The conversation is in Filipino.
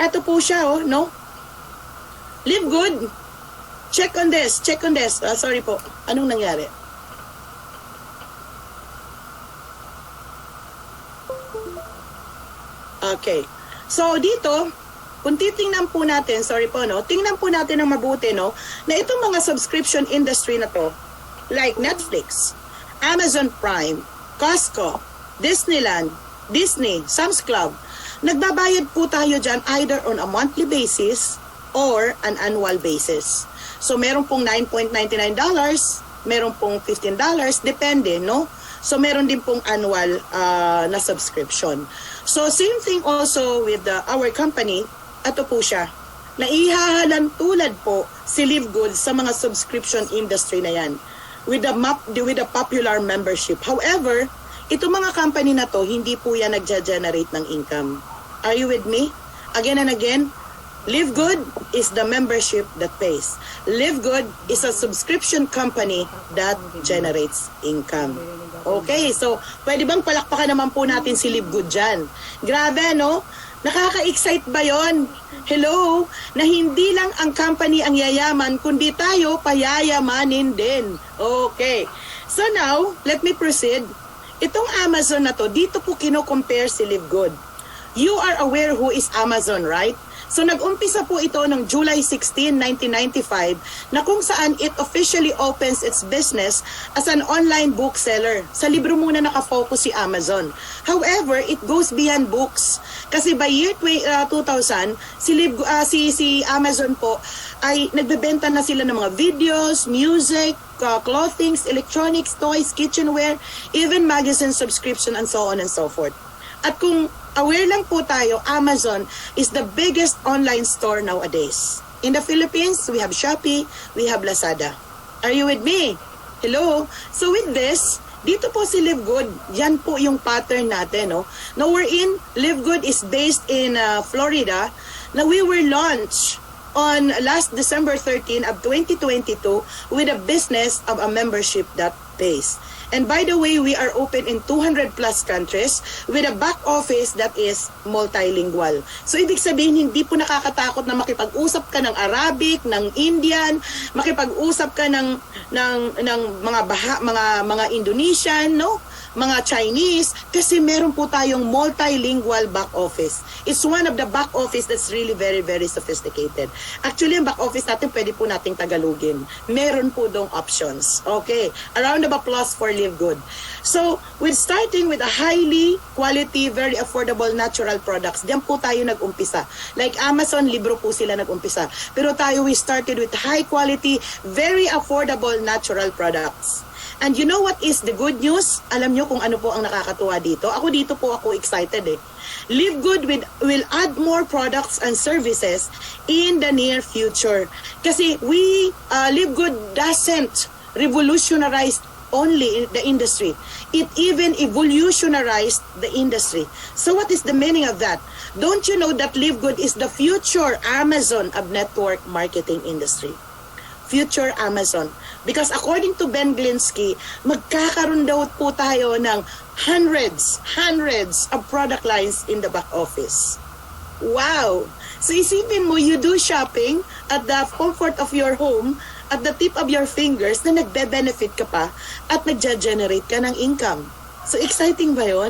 Ito po siya, oh, no? Live good. Check on this. Check on this. Sorry po. Anong nangyari? Okay. So, dito, kung titingnan po natin, sorry po, no? Tingnan po natin ng mabuti, no? Na itong mga subscription industry na to, like Netflix, Amazon Prime, Costco, Disneyland, Disney, Sam's Club, nagbabayad po tayo dyan either on a monthly basis or an annual basis. So, meron pong $9.99, meron pong $15, depende, no? So, meron din pong annual na subscription. So, same thing also with our company. Ito po siya. Naihahalan tulad po si Live Good sa mga subscription industry na yan with the popular membership. However, itong mga company na to, hindi po yan nagja-generate ng income. Are you with me? Again and again, Live Good is the membership that pays. Live Good is a subscription company that generates income. Okay, so pwede bang palakpakan naman po natin si Live Good dyan? Grabe, no? Nakaka-excite ba yon? Hello? Na hindi lang ang company ang yayaman, kundi tayo payayamanin din. Okay. So now, let me proceed. Itong Amazon na to, dito po kino-compare si Live Good. You are aware who is Amazon, right? So nag-umpisa po ito noong July 16, 1995 na kung saan it officially opens its business as an online bookseller. Sa libro muna nakafocus si Amazon. However, it goes beyond books. Kasi by year 2000, si Amazon po ay nagbebenta na sila ng mga videos, music, clothing, electronics, toys, kitchenware, even magazine subscription and so on and so forth. At kung aware lang po tayo, Amazon is the biggest online store nowadays. In the Philippines, we have Shopee, we have Lazada. Are you with me? Hello? So with this, dito po si Live Good, yan po yung pattern natin, no? Now we're in, Live Good is based in Florida. Now we were launched on last December 13 of 2022 with a business of a membership that pays. And by the way, we are open in 200 plus countries with a back office that is multilingual. So ibig sabihin, hindi po nakakatakot na makipag-usap ka ng Arabic, ng Indian, makipag-usap ka ng mga Indonesian, no? Mga Chinese, kasi meron po tayong multilingual back office. It's one of the back office that's really very, very sophisticated. Actually, ang back office natin, pwede po nating Tagalogin. Meron po dong options. Okay. A round of applause for Live Good. So, with starting with a highly quality, very affordable natural products, diyan po tayo nag-umpisa. Like Amazon, libro po sila nag-umpisa. Pero tayo, we started with high quality, very affordable natural products. And you know what is the good news? Alam nyo kung ano po ang nakakatuwa dito? Dito po ako excited eh. Live Good will add more products and services in the near future. Kasi Live Good doesn't revolutionize only the industry. It even evolutionized the industry. So what is the meaning of that? Don't you know that Live Good is the future Amazon of network marketing industry? Future Amazon. Because according to Ben Glinsky, magkakaroon daw po tayo ng hundreds of product lines in the back office. Wow! So isipin mo, you do shopping at the comfort of your home, at the tip of your fingers, na nagbe-benefit ka pa at nagja-generate ka ng income. So exciting ba yon?